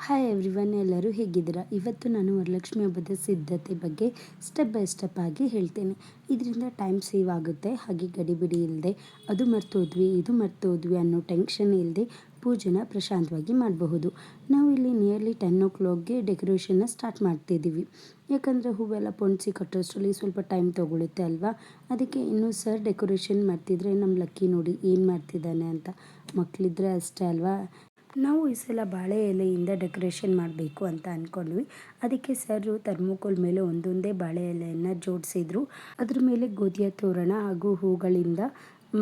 Hi everyone, ಎಲ್ಲರೂ ಹೇಗಿದ್ದೀರಾ? ಇವತ್ತು ನಾನು ವರಲಕ್ಷ್ಮಿ ಹಬ್ಬದ ಸಿದ್ಧತೆ ಬಗ್ಗೆ ಸ್ಟೆಪ್ ಬೈ ಸ್ಟೆಪ್ ಆಗಿ ಹೇಳ್ತೇನೆ. ಇದರಿಂದ ಟೈಮ್ ಸೇವ್ ಆಗುತ್ತೆ, ಹಾಗೆ ಗಡಿಬಿಡಿ ಇಲ್ಲದೆ ಅದು ಮರ್ತೋದ್ವಿ ಇದು ಮರ್ತೋದ್ವಿ ಅನ್ನೋ ಟೆನ್ಷನ್ ಇಲ್ಲದೆ ಪೂಜೆನ ಪ್ರಶಾಂತವಾಗಿ ಮಾಡಬಹುದು. ನಾವು ಇಲ್ಲಿ ನಿಯರ್ಲಿ 10 o'clockಗೆ ಡೆಕೋರೇಷನ್ನ ಸ್ಟಾರ್ಟ್ ಮಾಡ್ತಿದ್ದೀವಿ. ಯಾಕಂದರೆ ಹೂವೆಲ್ಲ ಪೊಣಿಸಿ ಕಟ್ಟೋಷ್ಟರಲ್ಲಿ ಸ್ವಲ್ಪ ಟೈಮ್ ತೊಗೊಳುತ್ತೆ ಅಲ್ವಾ. ಅದಕ್ಕೆ ಇನ್ನೂ ಸರ್ ಡೆಕೋರೇಷನ್ ಮಾಡ್ತಿದ್ರೆ ನಮ್ಮ ಲಕ್ಕಿ ನೋಡಿ ಏನು ಮಾಡ್ತಿದ್ದಾನೆ ಅಂತ. ಮಕ್ಕಳಿದ್ರೆ ಅಷ್ಟೇ ಅಲ್ವಾ. ನಾವು ಈ ಸಲ ಬಾಳೆ ಎಲೆಯಿಂದ ಡೆಕೋರೇಷನ್ ಮಾಡಬೇಕು ಅಂತ ಅಂದ್ಕೊಂಡ್ವಿ. ಅದಕ್ಕೆ ಸರ್ ಥರ್ಮೋಕೋಲ್ ಮೇಲೆ ಒಂದೊಂದೇ ಬಾಳೆ ಎಲೆಯನ್ನು ಜೋಡಿಸಿದ್ರು. ಅದ್ರ ಮೇಲೆ ಗೋಧಿಯ ತೋರಣ ಹಾಗೂ ಹೂಗಳಿಂದ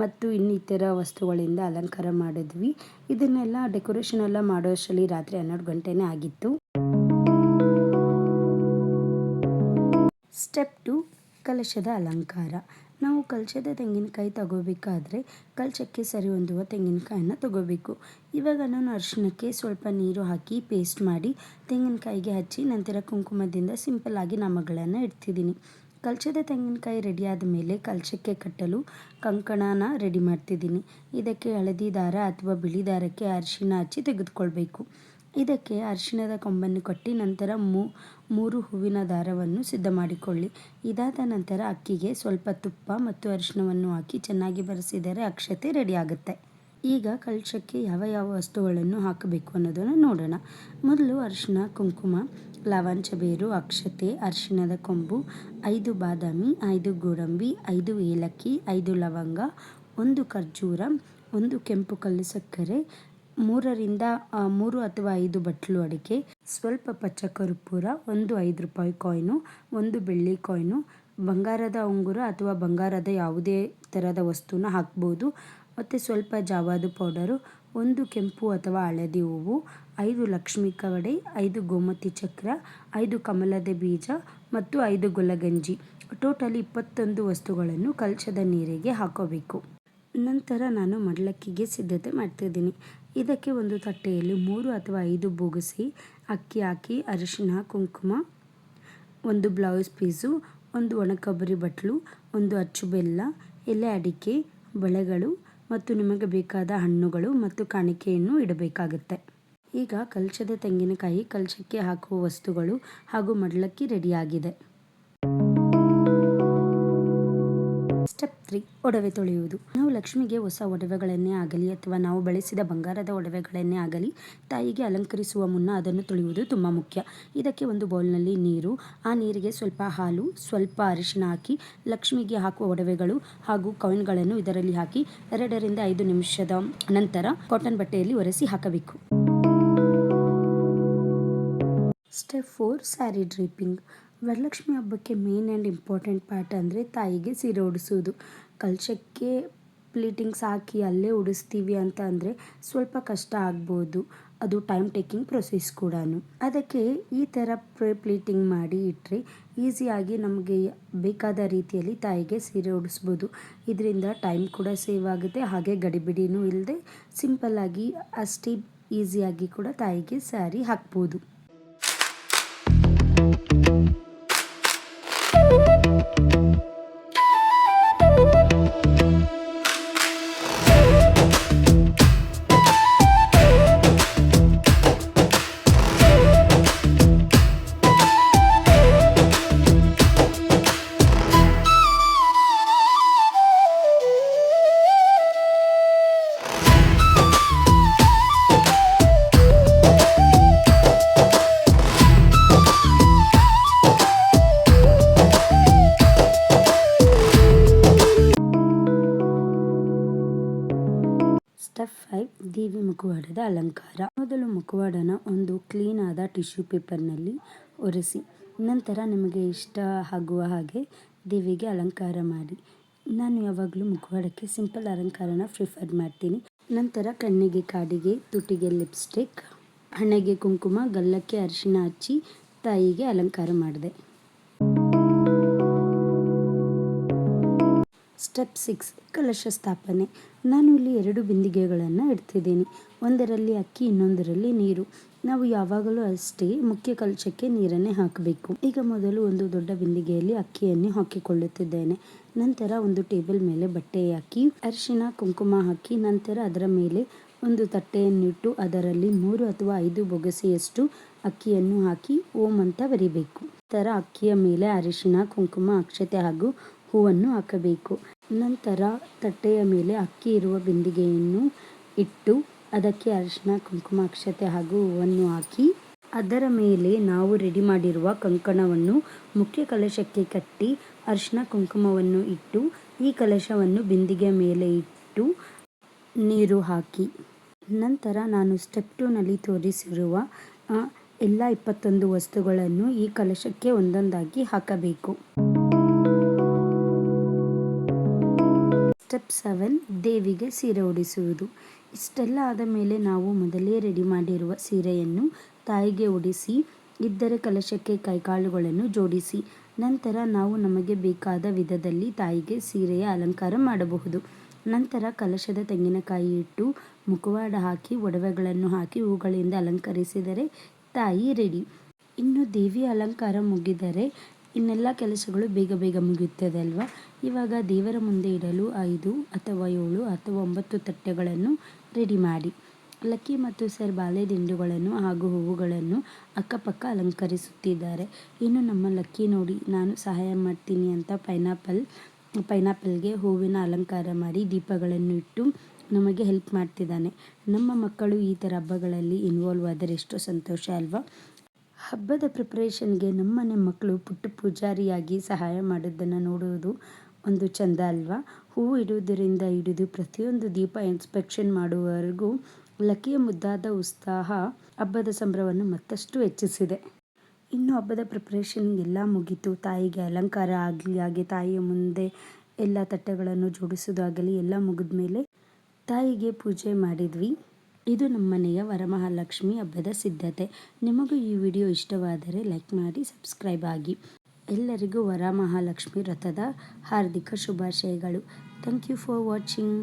ಮತ್ತು ಇನ್ನಿತರ ವಸ್ತುಗಳಿಂದ ಅಲಂಕಾರ ಮಾಡಿದ್ವಿ. ಇದನ್ನೆಲ್ಲ ಡೆಕೋರೇಷನ್ ಎಲ್ಲ ಮಾಡೋ ಅಷ್ಟರಲ್ಲಿ ರಾತ್ರಿ 12 ಗಂಟೆನೇ ಆಗಿತ್ತು. ಸ್ಟೆಪ್ 2, ಕಲಶದ ಅಲಂಕಾರ. ನಾವು ಕಲಶದ ತೆಂಗಿನಕಾಯಿ ತಗೋಬೇಕಾದ್ರೆ ಕಲಶಕ್ಕೆ ಸರಿ ಹೊಂದುವ ತೆಂಗಿನಕಾಯಿನ ತಗೋಬೇಕು. ಇವಾಗ ನಾನು ಅರಿಶಿಣಕ್ಕೆ ಸ್ವಲ್ಪ ನೀರು ಹಾಕಿ ಪೇಸ್ಟ್ ಮಾಡಿ ತೆಂಗಿನಕಾಯಿಗೆ ಹಚ್ಚಿ ನಂತರ ಕುಂಕುಮದಿಂದ ಸಿಂಪಲ್ಲಾಗಿ ನಾಮಗಳನ್ನು ಇಡ್ತಿದ್ದೀನಿ. ಕಲಶದ ತೆಂಗಿನಕಾಯಿ ರೆಡಿ ಆದಮೇಲೆ ಕಲಶಕ್ಕೆ ಕಟ್ಟಲು ಕಂಕಣನ ರೆಡಿ ಮಾಡ್ತಿದ್ದೀನಿ. ಇದಕ್ಕೆ ಹಳದಿ ದಾರ ಅಥವಾ ಬಿಳಿ ದಾರಕ್ಕೆ ಅರಿಶಿಣ ಹಚ್ಚಿ ತೆಗೆದುಕೊಳ್ಬೇಕು. ಇದಕ್ಕೆ ಅರಿಶಿಣದ ಕೊಂಬನ್ನು ಕಟ್ಟಿ ನಂತರ 3 ಹೂವಿನ ದಾರವನ್ನು ಸಿದ್ಧ ಮಾಡಿಕೊಳ್ಳಿ. ಇದಾದ ನಂತರ ಅಕ್ಕಿಗೆ ಸ್ವಲ್ಪ ತುಪ್ಪ ಮತ್ತು ಅರಿಶಿಣವನ್ನು ಹಾಕಿ ಚೆನ್ನಾಗಿ ಬೆರೆಸಿದರೆ ಅಕ್ಷತೆ ರೆಡಿ ಆಗುತ್ತೆ. ಈಗ ಕಲಶಕ್ಕೆ ಯಾವ ವಸ್ತುಗಳನ್ನು ಹಾಕಬೇಕು ಅನ್ನೋದನ್ನು ನೋಡೋಣ. ಮೊದಲು ಅರಿಶಿಣ, ಕುಂಕುಮ, ಲವಂಚ ಬೇರು, ಅಕ್ಷತೆ, ಅರಿಶಿಣದ ಕೊಂಬು, 5 ಬಾದಾಮಿ, 5 ಗೋಡಂಬಿ, 5 ಏಲಕ್ಕಿ, 5 ಲವಂಗ, 1 ಖರ್ಜೂರ, 1 ಕೆಂಪು ಕಲ್ಲು ಸಕ್ಕರೆ, 3 ಅಥವಾ 5 ಬಟ್ಲು ಅಡಿಕೆ, ಸ್ವಲ್ಪ ಪಚ್ಚ ಕರ್ಪೂರ, 1 5 ರೂಪಾಯಿ ಕಾಯಿನು, 1 ಬೆಳ್ಳಿ ಕಾಯಿನು, ಬಂಗಾರದ ಉಂಗುರ ಅಥವಾ ಬಂಗಾರದ ಯಾವುದೇ ಥರದ ವಸ್ತುನ ಹಾಕ್ಬೋದು, ಮತ್ತು ಸ್ವಲ್ಪ ಜಾವಾದು ಪೌಡರು, 1 ಕೆಂಪು ಅಥವಾ ಹಳದಿ ಹೂವು, 5 ಲಕ್ಷ್ಮಿ ಕವಡೆ, 5 ಗೋಮತಿ ಚಕ್ರ, 5 ಕಮಲದ ಬೀಜ ಮತ್ತು 5 ಗುಲಗಂಜಿ. ಟೋಟಲಿ 21 ವಸ್ತುಗಳನ್ನು ಕಲಶದ ನೀರಿಗೆ ಹಾಕೋಬೇಕು. ನಂತರ ನಾನು ಮಡಿಲಕ್ಕಿಗೆ ಸಿದ್ಧತೆ ಮಾಡ್ತಿದ್ದೀನಿ. ಇದಕ್ಕೆ ಒಂದು ತಟ್ಟೆಯಲ್ಲಿ 3 ಅಥವಾ 5 ಬೊಗಸೆ ಅಕ್ಕಿ ಹಾಕಿ ಅರಿಶಿಣ, ಕುಂಕುಮ, 1 ಬ್ಲೌಸ್ ಪೀಸು, 1 ಒಣ ಕೊಬ್ಬರಿ ಬಟ್ಲು, 1 ಅಚ್ಚು ಬೆಲ್ಲ, ಎಲೆ ಅಡಿಕೆ, ಬಳೆಗಳು ಮತ್ತು ನಿಮಗೆ ಬೇಕಾದ ಹಣ್ಣುಗಳು ಮತ್ತು ಕಾಣಿಕೆಯನ್ನು ಇಡಬೇಕಾಗುತ್ತೆ. ಈಗ ಕಲಶದ ತೆಂಗಿನಕಾಯಿ, ಕಲಶಕ್ಕೆ ಹಾಕುವ ವಸ್ತುಗಳು ಹಾಗೂ ಮಡಿಲಕ್ಕಿ ರೆಡಿಯಾಗಿದೆ. ಸ್ಟೆಪ್ 3, ಒಡವೆ ತೊಳೆಯುವುದು. ನಾವು ಲಕ್ಷ್ಮಿಗೆ ಹೊಸ ಒಡವೆಗಳನ್ನೇ ಆಗಲಿ ಅಥವಾ ನಾವು ಬಳಸಿದ ಬಂಗಾರದ ಒಡವೆಗಳನ್ನೇ ಆಗಲಿ ತಾಯಿಗೆ ಅಲಂಕರಿಸುವ ಮುನ್ನ ಅದನ್ನು ತೊಳೆಯುವುದು ತುಂಬ ಮುಖ್ಯ. ಇದಕ್ಕೆ ಒಂದು ಬೌಲ್ನಲ್ಲಿ ನೀರು, ಆ ನೀರಿಗೆ ಸ್ವಲ್ಪ ಹಾಲು, ಸ್ವಲ್ಪ ಅರಿಶಿಣ ಹಾಕಿ ಲಕ್ಷ್ಮಿಗೆ ಹಾಕುವ ಒಡವೆಗಳು ಹಾಗೂ ಕಾಯಿನ್ಗಳನ್ನು ಇದರಲ್ಲಿ ಹಾಕಿ 2 ರಿಂದ 5 ನಿಮಿಷದ ನಂತರ ಕಾಟನ್ ಬಟ್ಟೆಯಲ್ಲಿ ಒರೆಸಿ ಹಾಕಬೇಕು. Step 4, sari draping. ವರಲಕ್ಷ್ಮಿ ಹಬ್ಬಕ್ಕೆ ಮೇನ್ ಆ್ಯಂಡ್ ಇಂಪಾರ್ಟೆಂಟ್ ಪಾರ್ಟ್ ಅಂದರೆ ತಾಯಿಗೆ ಸೀರೆ ಉಡಿಸೋದು. ಕಲಶಕ್ಕೆ ಪ್ಲೀಟಿಂಗ್ಸ್ ಹಾಕಿ ಅಲ್ಲೇ ಉಡಿಸ್ತೀವಿ ಅಂತ ಅಂದರೆ ಸ್ವಲ್ಪ ಕಷ್ಟ ಆಗ್ಬೋದು. ಅದು ಟೈಮ್ ಟೇಕಿಂಗ್ ಪ್ರೊಸೆಸ್ ಕೂಡ. ಅದಕ್ಕೆ ಈ ಥರ ಪ್ಲೀಟಿಂಗ್ ಮಾಡಿ ಇಟ್ಟರೆ ಈಸಿಯಾಗಿ ನಮಗೆ ಬೇಕಾದ ರೀತಿಯಲ್ಲಿ ತಾಯಿಗೆ ಸೀರೆ ಉಡಿಸ್ಬೋದು. ಇದರಿಂದ ಟೈಮ್ ಕೂಡ ಸೇವ್ ಆಗುತ್ತೆ, ಹಾಗೆ ಗಡಿಬಿಡಿನೂ ಇಲ್ಲದೆ ಸಿಂಪಲ್ಲಾಗಿ ಅಷ್ಟೇ ಈಸಿಯಾಗಿ ಕೂಡ ತಾಯಿಗೆ ಸ್ಯಾರಿ ಹಾಕ್ಬೋದು. ಸ್ಟೆಪ್ 5, ದೇವಿ ಮುಖವಾಡದ ಅಲಂಕಾರ. ಮೊದಲು ಮುಖವಾಡನ ಒಂದು ಕ್ಲೀನ್ ಆದ ಟಿಶ್ಯೂ ಪೇಪರ್ನಲ್ಲಿ ಒರೆಸಿ ನಂತರ ನಿಮಗೆ ಇಷ್ಟ ಆಗುವ ಹಾಗೆ ದೇವಿಗೆ ಅಲಂಕಾರ ಮಾಡಿ. ನಾನು ಯಾವಾಗಲೂ ಮುಖವಾಡಕ್ಕೆ ಸಿಂಪಲ್ ಅಲಂಕಾರನ ಪ್ರಿಫರ್ ಮಾಡ್ತೀನಿ. ನಂತರ ಕಣ್ಣಿಗೆ ಕಾಡಿಗೆ, ತುಟಿಗೆ ಲಿಪ್ಸ್ಟಿಕ್, ಹಣೆಗೆ ಕುಂಕುಮ, ಗಲ್ಲಕ್ಕೆ ಅರಿಶಿಣ ಹಚ್ಚಿ ತಾಯಿಗೆ ಅಲಂಕಾರ ಮಾಡಿದೆ. ಸ್ಟೆಪ್ 6, ಕಲಶ ಸ್ಥಾಪನೆ. ನಾನು ಇಲ್ಲಿ 2 ಬಿಂದಿಗೆಗಳನ್ನು ಇಡ್ತಿದ್ದೀನಿ. ಒಂದರಲ್ಲಿ ಅಕ್ಕಿ, ಇನ್ನೊಂದರಲ್ಲಿ ನೀರು. ನಾವು ಯಾವಾಗಲೂ ಅಷ್ಟೇ ಮುಖ್ಯ ಕಲಶಕ್ಕೆ ನೀರನ್ನೇ ಹಾಕಬೇಕು. ಈಗ ಮೊದಲು ಒಂದು ದೊಡ್ಡ ಬಿಂದಿಗೆಯಲ್ಲಿ ಅಕ್ಕಿಯನ್ನು ಹಾಕಿಕೊಳ್ಳುತ್ತಿದ್ದೇನೆ. ನಂತರ ಒಂದು ಟೇಬಲ್ ಮೇಲೆ ಬಟ್ಟೆ ಹಾಕಿ ಅರಿಶಿಣ, ಕುಂಕುಮ ಹಾಕಿ ನಂತರ ಅದರ ಮೇಲೆ ಒಂದು ತಟ್ಟೆಯನ್ನಿಟ್ಟು ಅದರಲ್ಲಿ 3 ಅಥವಾ 5 ಬೊಗಸೆಯಷ್ಟು ಅಕ್ಕಿಯನ್ನು ಹಾಕಿ ಓಂ ಅಂತ ಬರಿಬೇಕು. ನಂತರ ಅಕ್ಕಿಯ ಮೇಲೆ ಅರಿಶಿಣ, ಕುಂಕುಮ, ಅಕ್ಷತೆ ಹಾಗೂ ಹೂವನ್ನು ಹಾಕಬೇಕು. ನಂತರ ತಟ್ಟೆಯ ಮೇಲೆ ಅಕ್ಕಿ ಇರುವ ಬಿಂದಿಗೆಯನ್ನು ಇಟ್ಟು ಅದಕ್ಕೆ ಅರಿಶಿಣ, ಕುಂಕುಮ, ಅಕ್ಷತೆ ಹಾಗೂ ಹೂವನ್ನು ಹಾಕಿ ಅದರ ಮೇಲೆ ನಾವು ರೆಡಿ ಮಾಡಿರುವ ಕಂಕಣವನ್ನು ಮುಖ್ಯ ಕಲಶಕ್ಕೆ ಕಟ್ಟಿ ಅರಿಶಿಣ ಕುಂಕುಮವನ್ನು ಇಟ್ಟು ಈ ಕಲಶವನ್ನು ಬಿಂದಿಗೆ ಮೇಲೆ ಇಟ್ಟು ನೀರು ಹಾಕಿ ನಂತರ ನಾನು ಸ್ಟೆಪ್ 2ನಲ್ಲಿ ತೋರಿಸಿರುವ ಎಲ್ಲ 21 ವಸ್ತುಗಳನ್ನು ಈ ಕಲಶಕ್ಕೆ ಒಂದೊಂದಾಗಿ ಹಾಕಬೇಕು. ಸ್ಟೆಪ್ 7 ದೇವಿಗೆ ಸೀರೆ ಉಡಿಸುವುದು. ಇಷ್ಟೆಲ್ಲ ಆದ ಮೇಲೆ ನಾವು ಮೊದಲೇ ರೆಡಿ ಮಾಡಿರುವ ಸೀರೆಯನ್ನು ತಾಯಿಗೆ ಉಡಿಸಿ ಇದ್ದರೆ ಕಲಶಕ್ಕೆ ಕೈಕಾಲುಗಳನ್ನು ಜೋಡಿಸಿ ನಂತರ ನಾವು ನಮಗೆ ಬೇಕಾದ ವಿಧದಲ್ಲಿ ತಾಯಿಗೆ ಸೀರೆಯ ಅಲಂಕಾರ ಮಾಡಬಹುದು. ನಂತರ ಕಲಶದ ತೆಂಗಿನಕಾಯಿ ಇಟ್ಟು ಮುಖವಾಡ ಹಾಕಿ ಒಡವೆಗಳನ್ನು ಹಾಕಿ ಹೂಗಳಿಂದ ಅಲಂಕರಿಸಿದರೆ ತಾಯಿ ರೆಡಿ. ಇನ್ನು ದೇವಿಯ ಅಲಂಕಾರ ಮುಗಿದರೆ ಇನ್ನೆಲ್ಲ ಕೆಲಸಗಳು ಬೇಗ ಬೇಗ ಮುಗಿಯುತ್ತದೆ ಅಲ್ವಾ. ಇವಾಗ ದೇವರ ಮುಂದೆ ಇಡಲು 5 ಅಥವಾ 7 ಅಥವಾ 9 ತಟ್ಟೆಗಳನ್ನು ರೆಡಿ ಮಾಡಿ ಲಕ್ಕಿ ಮತ್ತು ಸರ್ ಬಾಳೆದಿಂಡುಗಳನ್ನು ಹಾಗೂ ಹೂವುಗಳನ್ನು ಅಕ್ಕಪಕ್ಕ ಅಲಂಕರಿಸುತ್ತಿದ್ದಾರೆ. ಇನ್ನು ನಮ್ಮ ಲಕ್ಕಿ ನೋಡಿ ನಾನು ಸಹಾಯ ಮಾಡ್ತೀನಿ ಅಂತ ಪೈನಾಪಲ್ಗೆ ಹೂವಿನ ಅಲಂಕಾರ ಮಾಡಿ ದೀಪಗಳನ್ನು ಇಟ್ಟು ನಮಗೆ ಹೆಲ್ಪ್ ಮಾಡ್ತಿದ್ದಾನೆ. ನಮ್ಮ ಮಕ್ಕಳು ಈ ಥರ ಹಬ್ಬಗಳಲ್ಲಿ ಇನ್ವಾಲ್ವ್ ಆದರೆ ಎಷ್ಟು ಸಂತೋಷ ಅಲ್ವಾ. ಹಬ್ಬದ ಪ್ರಿಪ್ರೇಷನ್ಗೆ ನಮ್ಮನೆ ಮಕ್ಕಳು ಪುಟ್ಟ ಪೂಜಾರಿಯಾಗಿ ಸಹಾಯ ಮಾಡೋದನ್ನು ನೋಡುವುದು ಒಂದು ಚೆಂದ ಅಲ್ವಾ. ಹೂವು ಇಡುವುದರಿಂದ ಹಿಡಿದು ಪ್ರತಿಯೊಂದು ದೀಪ ಇನ್ಸ್ಪೆಕ್ಷನ್ ಮಾಡುವವರೆಗೂ ಲಕ್ಕಿಯ ಮುದ್ದಾದ ಉತ್ಸಾಹ ಹಬ್ಬದ ಸಂಭ್ರಮವನ್ನು ಮತ್ತಷ್ಟು ಹೆಚ್ಚಿಸಿದೆ. ಇನ್ನು ಹಬ್ಬದ ಪ್ರಿಪ್ರೇಷನ್ ಎಲ್ಲ ಮುಗೀತು. ತಾಯಿಗೆ ಅಲಂಕಾರ ಆಗಲಿ ಹಾಗೆ ತಾಯಿಯ ಮುಂದೆ ಎಲ್ಲ ತಟ್ಟೆಗಳನ್ನು ಜೋಡಿಸೋದಾಗಲಿ ಎಲ್ಲ ಮುಗಿದ ಮೇಲೆ ತಾಯಿಗೆ ಪೂಜೆ ಮಾಡಿದ್ವಿ. ಇದು ನಮ್ಮನೆಯ ವರಮಹಾಲಕ್ಷ್ಮಿ ಹಬ್ಬದ ಸಿದ್ಧತೆ. ನಿಮಗೂ ಈ ವಿಡಿಯೋ ಇಷ್ಟವಾದರೆ ಲೈಕ್ ಮಾಡಿ, ಸಬ್ಸ್ಕ್ರೈಬ್ ಆಗಿ. ಎಲ್ಲರಿಗೂ ವರಮಹಾಲಕ್ಷ್ಮಿ ವ್ರತದ ಹಾರ್ದಿಕ ಶುಭಾಶಯಗಳು. Thank you for watching.